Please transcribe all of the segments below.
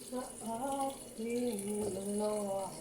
sa aking dalawa.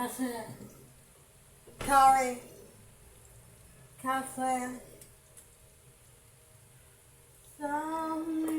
Cafe. Curry. Cafe. Sampai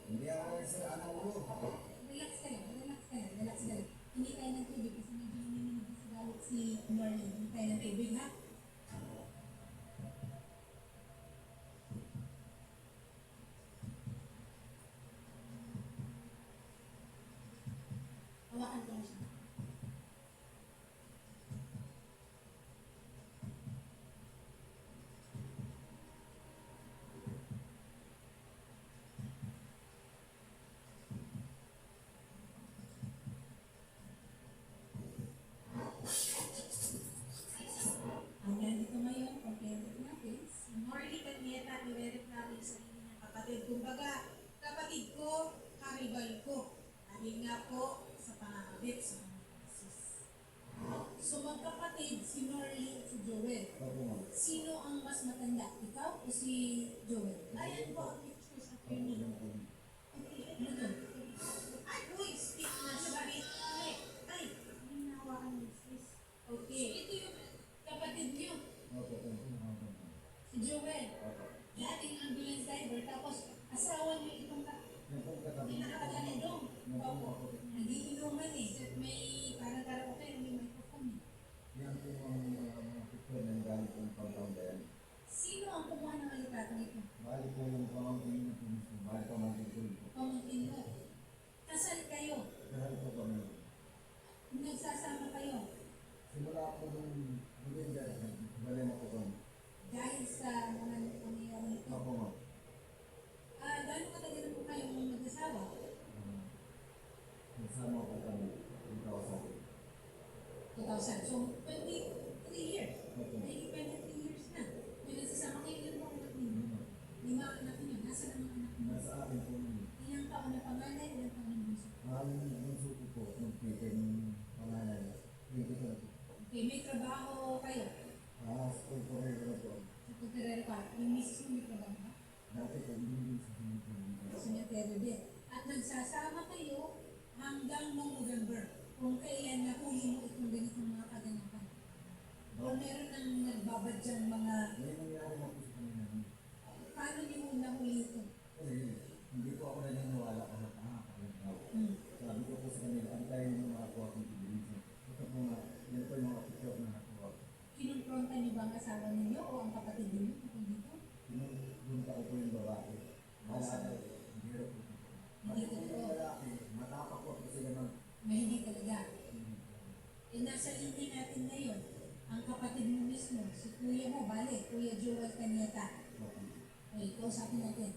Hindi ako sa ano ulo. Relax ka lang, relax ka lang, relax ka lang. Hindi tayo ng tubig kasi medyo nanginginig sa galit si Marlene. Hindi tayo ng tubig, ha? Hawakan ko na siya. Ang nandito ngayon, compare natin, si Morley Canieta i-verify yung sarili niyang kapatid. Kumbaga, kapatid ko, karibal ko. Dahil nga po sa pangakabit sa mga misis. So magkapatid, si Morley at si Joel. Opo, ma'am. Sino ang mas matanda? Ikaw o si Joel? Ayan po ang pictures at Opo, training. opo. Ano to? Ay, uy, speak na siya. Ay, ay, hinahawakan mo, sis. Okay. So, ito yung kapatid niyo, Opo, opo, opo. si Joel. Opo. Dating ambulance driver, tapos asawa niyo itong Yung pong katabi. pinakataganadong. Yung pong Opo. kapatid. Nagiinuman eh. At may parang karaoke, may microphone eh. Yan po ang mga picture ng galing pong compound na yan. Sino ang kumuha ng alitrato nito? Bali po yung pamangkin na po mismo. Bali pamangkin ko ito. Pamangkin mo. Kasal kayo. Dahil po kami. Nagsasama kayo. Simula po nung November, bali na po kami. Dahil sa mga nangyayari nito. Opo, ma'am. Gano'ng katagal na po kayong mag-asawa? Nasama po kami. Yung tao sa akin. 2000. So, 23 years. Opo. May 23 years na. May nagsasama kayo, ilan po ang anak ninyo? 5 anak ninyo. Nasaan ang mga anak ninyo? Nasa akin po yun. Ilang taon na panganay, ilang taon na bunso? Ang bunso ko po, nagpipin pangalan. Dito na po. Okay, may trabaho kayo. School po rin na po. Sa pagkarera ka, yung misis mo may trabaho ba? Dati po, hindi sa sinipin. Cemetery din. At nagsasama kayo hanggang noong November kung kailan nahuli mo itong ganitong mga kaganapan. O meron nang nagbabadyang mga May nangyari na po sa kanila. paano niyo mo nahuli ito? Kasi hindi po ako naniniwala kasi nakakalaw. Hmm. Sabi ko po sa kanila, antayin mo mga ako akong ebidensya. Ito po nga, yan po yung mga picture na nakuha ko. Kinumpronta niyo ba ang asawa ninyo o ang kapatid ninyo tungkol dito? Pinunta ko po yung babae. Malata, hindi rin po. Pati po yung lalaki, matapak po kasi naman. Na hindi talaga. E nasa linya natin ngayon, ang kapatid mo mismo, si kuya mo, bale, Kuya Joel Canieta. Okay, kausapin natin.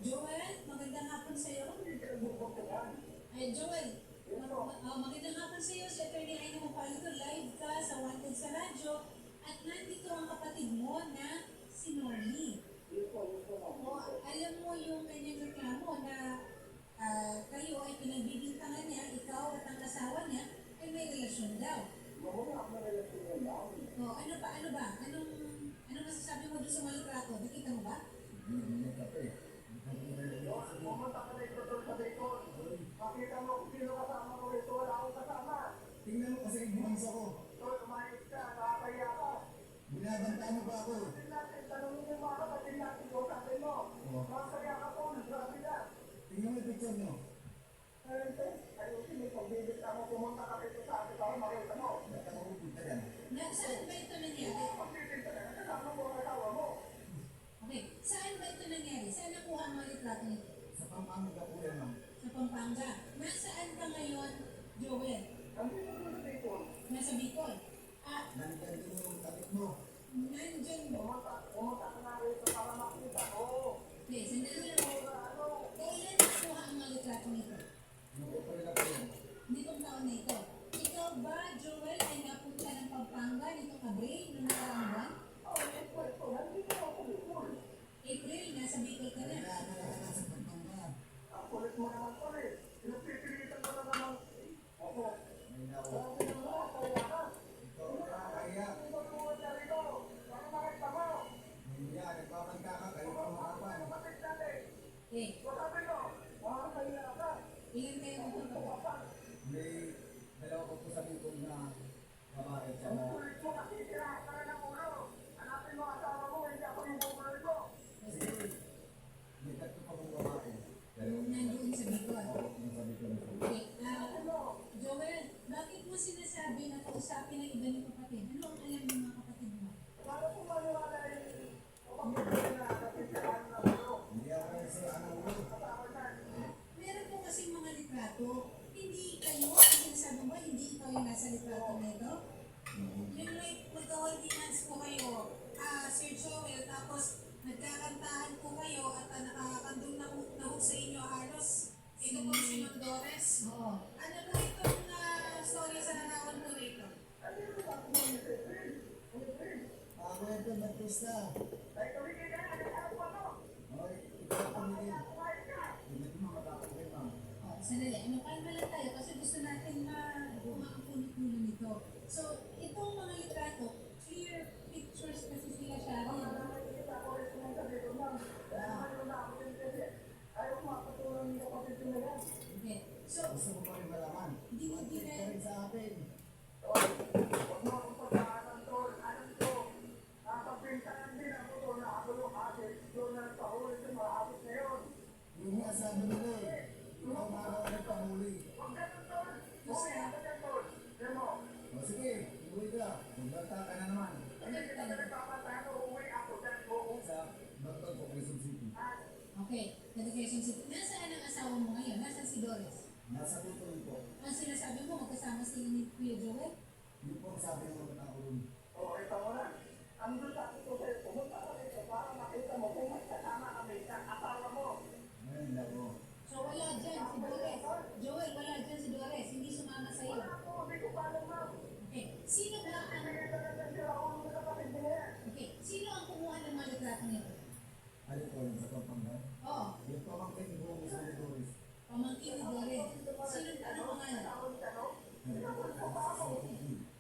Joel, magandang hapon sa iyo. Ay, Joel, magandang hapon sa iyo. Si Atty. Aino Mapalito, live ka sa Wanted sa radyo. At nandito ang kapatid mo na si Norly. O, alam mo yung kanyang reklamo na kayo ay pinagbibintangan niya, ikaw at ang asawa niya, ay may relasyon daw. O, ano ba? Anong masasabi mo doon sa mga litrato? Nakita mo ba? Hindi ka pa eh. Pumunta ka dito doon sa Bicol. Makita mo kung sino kasama ko rito. Wala akong kasama. Tingnan mo kasi yung bumansa ko. Doon, umayos ka. Nakakaya ka. Binabantaan mo ba ako? Tingnan natin, tanongin mo mga kapatid natin ko sa atin mo. Masaya ka po, grabe ka. Tingnan mo yung picture nyo. Ayusin mo, pagbibig ka mo, pumunta ka dito sa atin para makita mo. Ba't ako pupunta yan? Saan ba ito nangyari? Pagbibig ka na, kasama mo ang asawa mo. Okay, saan ba ito nangyari? Saan nakuha ang mga litrato nito? Sa Pampanga po yan, ma'am. Sa Pampanga. Nasaan ka ngayon, Joel? Andito doon sa Bicol. Nasa Bicol. Nandyan din yung kapit mo. Nandyan mo. Pumunta ka na rito para makita. Oo. Okay, sandali lang. Kailan nakuha ang mga litrato nito? Yung po pala po yan. Nitong taon na ito. Ikaw ba, Joel, ay napunta ng Pampanga nitong Abril, noong nakaraang buwan? Nandito ako sa Bicol. April, nasa Bicol ka na. Kailangan ka sa Pampanga. Ang kulit mo naman ko eh. Pinagpipilitan ko na naman. Ako. May nako. Sabi ng mga kaya. Ikaw ang nakakaya. Hindi ko pumunta rito. Para makita mo. Hindi yan. Nagpapanta ka. Kayo pa makapan. Ano kapit natin? Eh, Sabi ko, makakaya ka. ilan kayo magpunta? May dalawa ko po sa Bicol na babae. Ang Tsaka kulit mo kasi sira ka na ng ulo. Hanapin mo asawa mo, hindi ako yung bubuloy mo. sige. May tatlo pa kong babae. sabi ko na sa Okay, Joel, bakit mo sinasabi na kausapin ng iba ng kapatid? Ano ang alam ng mga kapatid mo? Paano kung maniwala yung kapatid na napisahan na ulo? Hindi ako kasi ano ulo. Kasama niyan. Meron po kasi mga litrato. Hindi kayo, ang sinasabi mo, hindi ikaw yung nasa litrato na ito. Yung like, magka-holding hands po kayo, Sir Joel, tapos nagkakantahan po kayo at nakakandong na ho sa inyo halos. Ito po si Mondores. Oo. Ano po itong story sa nanawan po rito? Ako ito, nagpusta. Ay, tumigil ka na. Ano po ano? Okay, ikaw tumigil. Hindi ko makakapagay, ma'am. Sandali, kalma lang tayo kasi gusto natin mapunit-puno nito. So, itong mga litrato, clear pictures kasi sila siya. Nakikita ko rin kung sabi ko, ma'am. Dahil naman na ako din kasi. Ayaw ko makatulong yung kapatid ko na yan. Okay. So, Gusto ko pa rin malaman. Hindi mo Bakit ka rin sa akin? Huwag mo akong pagkakanan tol. Alam ko, nakapagpintahan din ako tol na ako yung asit. Doon na nagpahuli sa mga asit na yun. Yung nga sabi nila eh. Ikaw maraw na pahuli. Huwag ganun tol. Huwag ako dyan tol. Yan mo. O sige, uwi ka. Magbanta ka na naman. Hindi kita na nagpapatahan ko. Uwi ako dyan. Oo. Sa Bagtag o Quezon City. okay. Dedication City. Nasaan ang asawa mo ngayon? Nasaan si Doris? Nasa tutuloy po. Ang sinasabi mo, magkasama sila ni Kuya Joel? Yun po ang sabi ng mga tao ron. Oo, ito mo na. Ang doon sa akin ko sa'yo, pumunta ka rito para makita mo kung magkasama kami sa asawa mo. Ngayon lang po. So, wala dyan si Doris. Joel, wala dyan si Doris. Hindi sumama sa'yo. Wala ako. Hindi ko pa alam ma'am. Okay. Sino ba ang... Kaya talaga sila ako ng kapatid ko na yan. Okay. Sino ang kumuha ng mga litrato nito? Ano po yung sa Pampanga? Oo. Yung pamangkin ko sa Doris. Pamangkin ni Doris. Sino ang pangalan?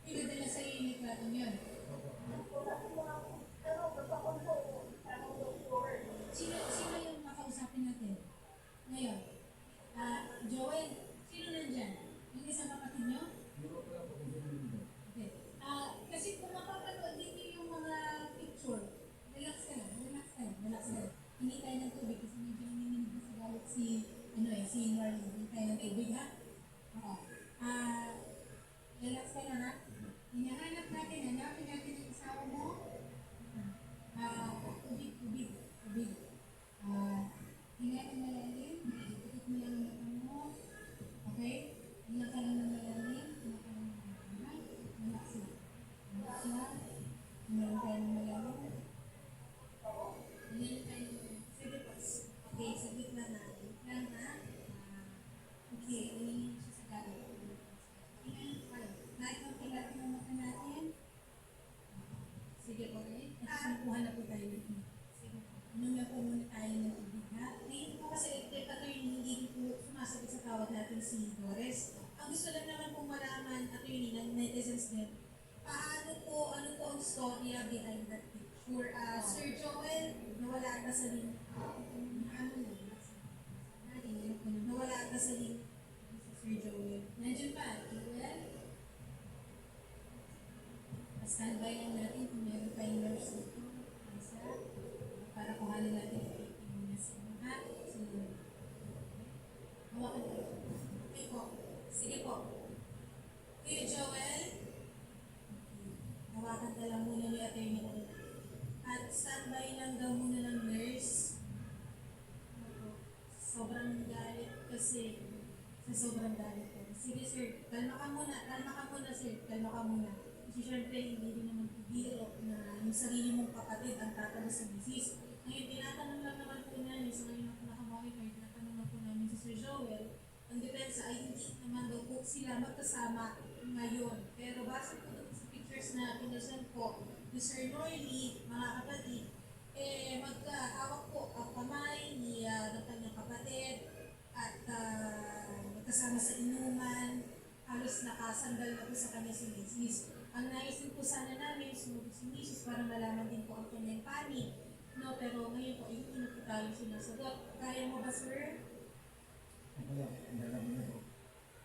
Pinadala sa'yo yung litrato niyon. Sino yung makausapin natin? Ngayon, Joel, sino nandyan? Yung isang kapatid niyo? Okay. Kasi kung mapapanood ninyo yung mga picture, relax ka lang, relax ka lang, relax ka lang. Hindi tayo ng tubig kasi medyo nanginginig na sa galit si Norley. Hindi tayo ng tubig, ha? Oo. Relax ka lang, ha? Hinahanap natin, hanapin natin yung asawa mo. Tubig. Hinga ka malalim, ikot mo lang ang mata mo. Okay? Hinga ka lang ng malalim, hinga ka lang ng malalim. Relax lang. Relax lang. Hinga tayo ng malalim. Hinga tayo ng malalim. Sige po. Okay, saglit lang na. Lang ha? Okay, hinga siya sa gabi. Hinga kayo. Naik ang pilat ng mata natin. Sige po eh. Nakasampuhan na po tayo dito. Sige po. Inom na po muna tayo ng tubig ha. Ngayon po kasi ito yung hindi po sumasagot sa tawag natin si Doris. Ang gusto lang naman pong malaman at yun ng netizens din. Ano po ang storya behind that picture? Sir Joel, nawala ka sa link. Nawala ka sa link. Sir Joel. Nandiyan pa, Joel? Standby lang natin kung meron pa yung nurse dito. Isa. Para kuhanin natin yung nasa ha? Sunod. Hawakan ko. Okay po. Sige po. Kuya Joel. Hawakan ka lang muna ni Atty. At standby lang daw muna ng nurse. Sobrang galit kasi sa sobrang galit ko. Sige sir, kalma ka muna sir, kalma ka muna. Kasi syempre, hindi rin naman biro na yung sarili mong kapatid ang tatalo sa disease. Ngayon, tinatanong lang naman po namin, sa ngayon ako nakamonitor, tinatanong lang po namin si Sir Joel, ang depensa ay hindi naman daw po sila magkasama ngayon. Pero base po dun sa pictures na pinasend po, ni Sir Norley, mga kapatid, magkahawak po ang kamay ng kanyang kapatid at magkasama sa inuman, halos nakasandal na po sa kanya si Mrs. Ang nais din po sana namin, sumunod si Mrs. para malaman din po ang kanyang panig. No, pero ngayon po, hindi na po tayo sinasagot. Kaya mo ba, sir? Ako lang, dalam mo na po.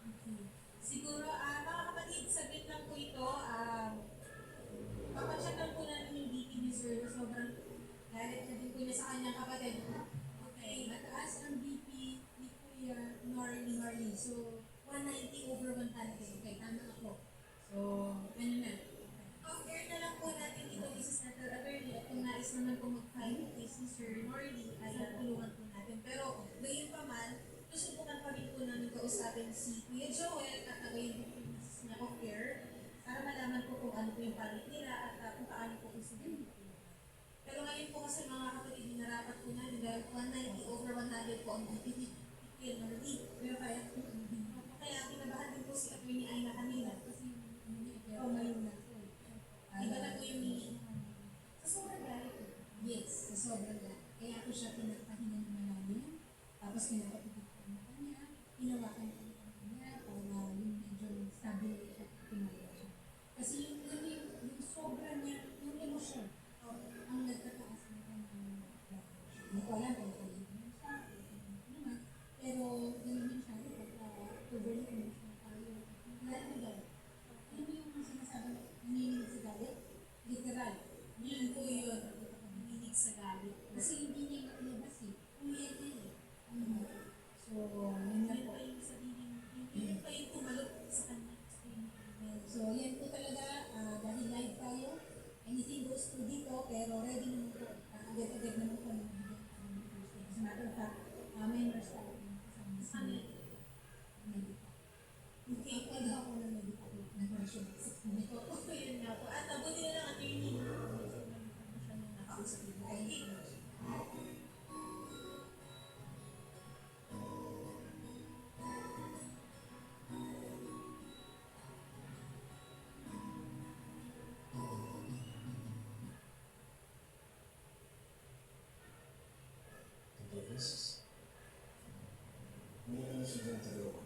Okay. Siguro, mga kapatid, saglit lang po ito. Papacheck lang po namin yung BP ni sir. Sobrang galit na din po niya sa kanyang kapatid. Okay, mataas ang BP ni Kuya Norlis. So, 190 over 100. Okay, tama ako. So, ano na? Off-air na lang po natin dito, Mrs. Natal Attorney. At kung nais naman po mag-file case ni Sir Norley, ay tulungan po natin. Pero, gayon pa man, susubukan pa rin po namin kausapin si Kuya Joel at gayon po yung Mrs. na off-air para malaman po kung ano po yung palit nila at kung paano po kung sila yung tulungan. Pero ngayon po kasi mga kapatid, narapat po namin dahil 190 over 100 po ang Kuya Norley. Pero kaya kinabahan din po si Attorney Aina kanina kasi pero ngayon na po. Iba na po yung meaning. Sa sobrang galit po. Yes, sa sobrang galit. Kaya po siya pinagpahinga ng malalim. Tapos pinapatipid po ng kanya. Hinawakan po ng kanya para yung medyo stable at pinagawa siya. Kasi yung sobra niya, yung emosyon, ang nagtataas ng kanyang hindi ko alam kung ito yun siya, naman. Pero ganun din siya, overly emotional tayo. Lalo na galit. Alam mo yung sinasabi, nanginig sa galit? Literal. Yun po yun. Nanginig sa galit. Kasi hindi niya mailabas eh. Umiyak niya eh. So, yun na po. Yun pa yung tumalot sa kanya. So, yan po talaga. Dahil live tayo, anything goes to dito, pero ready naman po. Agad-agad naman po ng as a matter of fact, may nurse tayo. Sa amin. Okay, pwede ako na medical nag-version 6 minutes. Oo, yun nga po. At buti na lang attorney. Siya nung nakausap niyo. Okay. Davis. Hindi naman siya dyan talaga.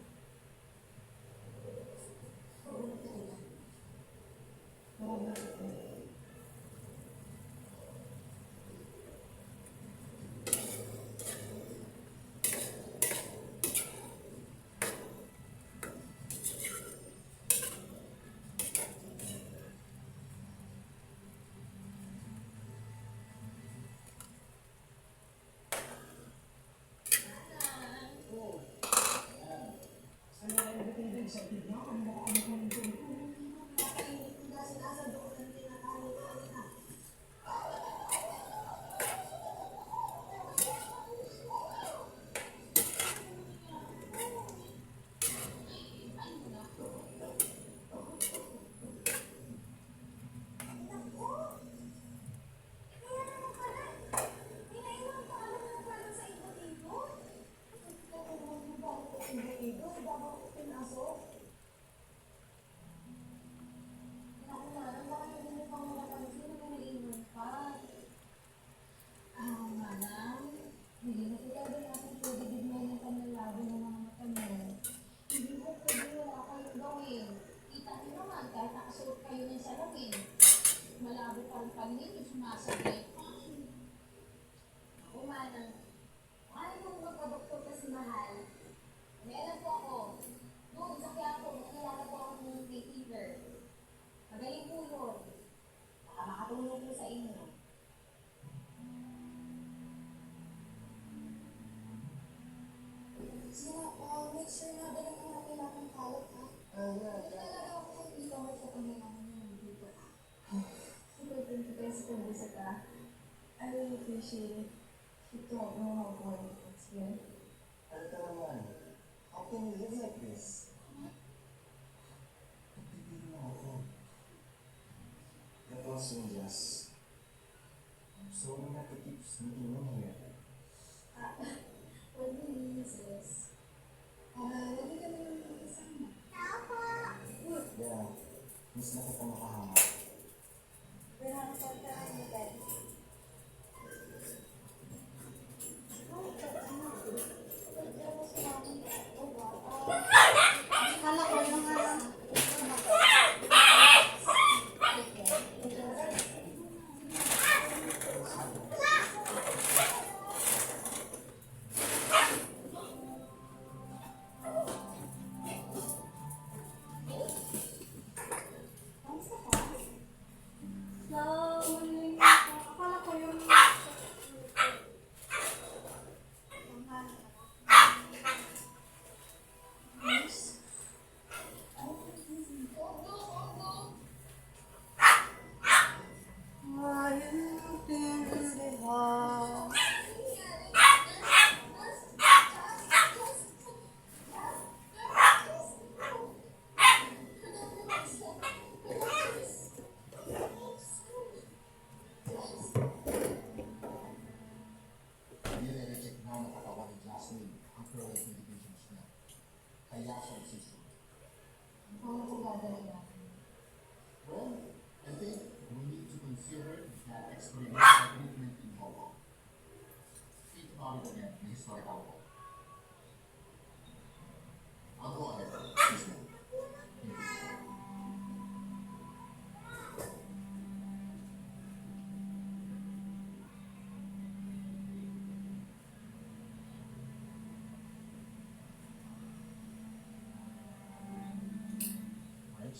I really appreciate it. You don't know how boring it's been. Ano ka naman? How can you live like this? Pagpipili mo ako. That was just... I'm sorry not to keep sneaking in here. What do you mean is this? Lagi ka naman kasama. Yeah, miss na kita makahanap. Pinakapunta lang yung bed. Oh, Jasmine ang pro medications niya. Kaya siya nagsisimula. Paano po gagawin natin? Well, I think we need to consider that experimental treatment in Hong Kong. Think about it again, the historical Hong Kong. I'll go ahead. Please move. Thank you. Right?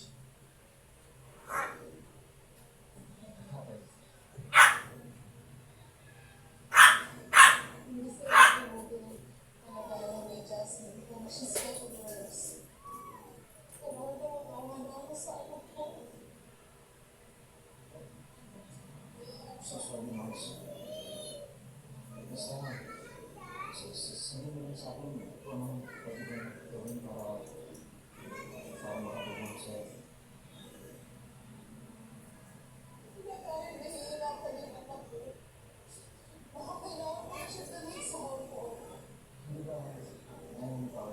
Hindi sila tumutulong na nagalaman ni Jasmine kung she's getting worse. Tumutulong ako sa anak ko. So sorry, Mars. Basta nga, sabi mo lang sa akin kung anong pwede kong gawin para makatulong sa'yo. Hindi tayo nahihirapan yung anak ko. Baka kailangan ko siya dalhin sa Hong Kong. Hindi ba ayaw mo pa?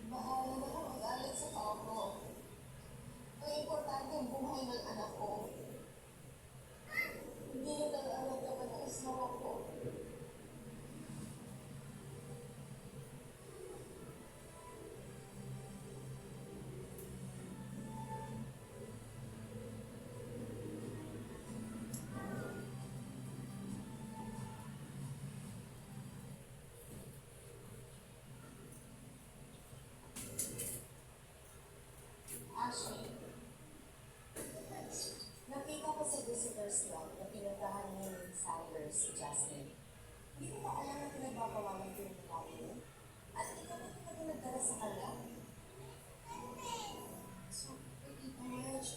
Bahala na ako mag-alit sa tao ko. Ang importante ang buhay ng anak ko. Hindi yun ang anak naman ng asawa ko. Ashley, nakita ko sa visitors club na pinuntahan ni Sanders si Jasmine. Hindi mo ba alam na pinagbabawalan ko yung natin? At ikaw na pinagdala sa kanya? So, Tita Marge,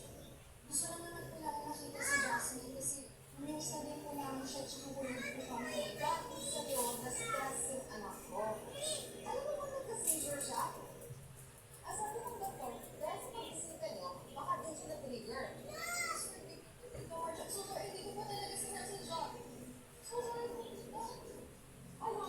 gusto lang naman ko lang nakita si Jasmine kasi namiss na din po namin siya tsaka huling po kami. Dahil sa doon, na-stress yung anak ko. Alam mo ba nagka-seizure siya? Sabi ng doktor, dahil sa pag-isita nyo, baka din siya na-trigger. Tita Marge, so sorry, hindi ko pa talaga sinasadya. So sorry, ano?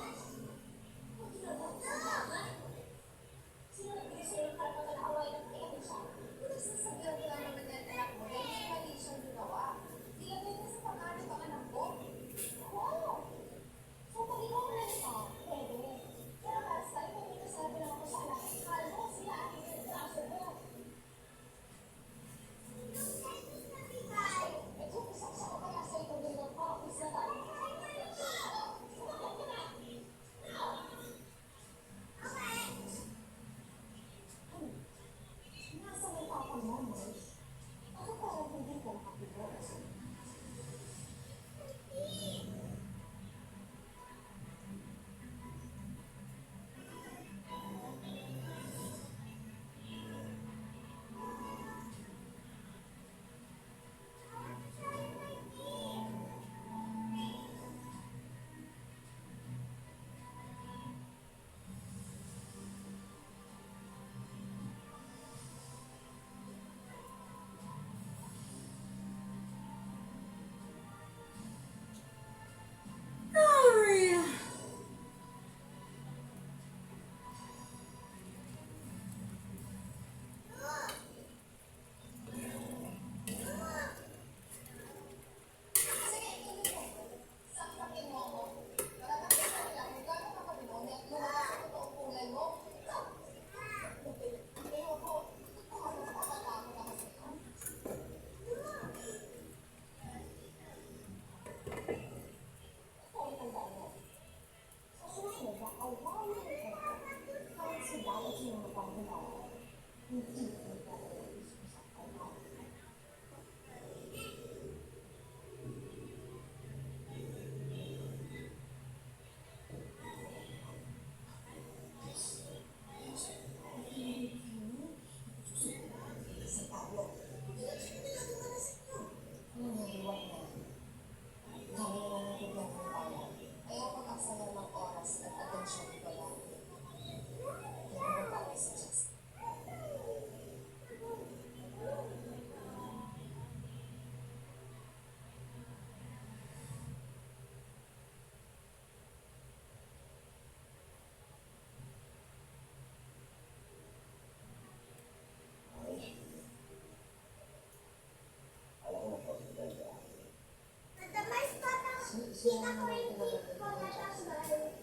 Kita ko yung tweet ko na Jasmine.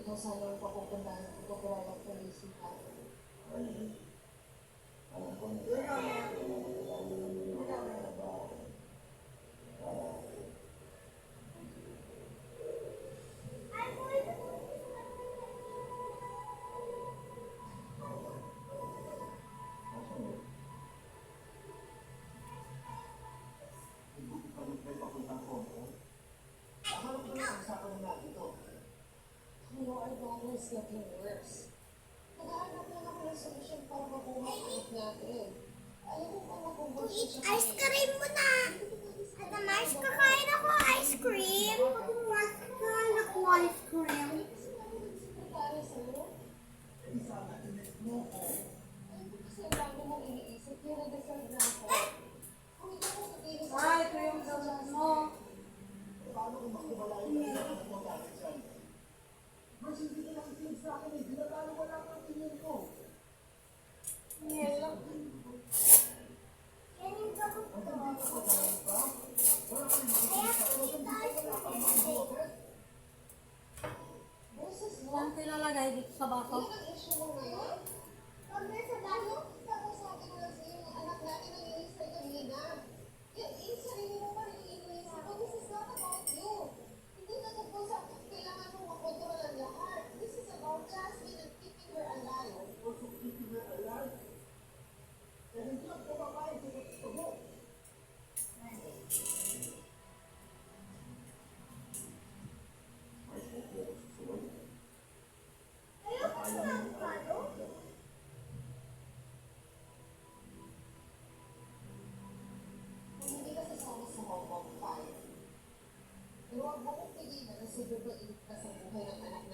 Ikaw sana yung papupuntahan ko para lang police ka. Our daughter is getting worse. Naghahanap lang ako ng solution para mabuhay ang anak natin. Alam mo ba mag-work siya Ice cream mo na! Ate Mars, kakain ako ice cream. Kakain ako ice cream. Para sa'yo? Kasi ang dami mong iniisip, kaya nag-deserve na ako. Kung ikaw mo sabihin sa Ay, ito yung gamot mo. Mas hindi ko nakikinig sa akin eh. Dinatalo ko lang ang tingin ko. Yan yung gamot ko. Kaya kumita ice cream. Boses mo? Saan pinalagay dito sa baso? Yan ang issue mo ngayon? Pag nasa baso, Tapos sabi ko lang sa'yo, yung anak natin ang inis na kanina. Yung sarili mo pa rin yung iniisip mo. This is not about you. Hindi na tungkol sa kailangan mong makontrol ang lahat. This is about Jasmine and keeping her alive. Also keeping her alive. Eh, hindi lang kumakain sa gusto mo. ayoko sa avocado. Kung hindi ka sasama sa Hong Kong, fine. Pero huwag mo kong pigilan na sobrang ka sa buhay ng anak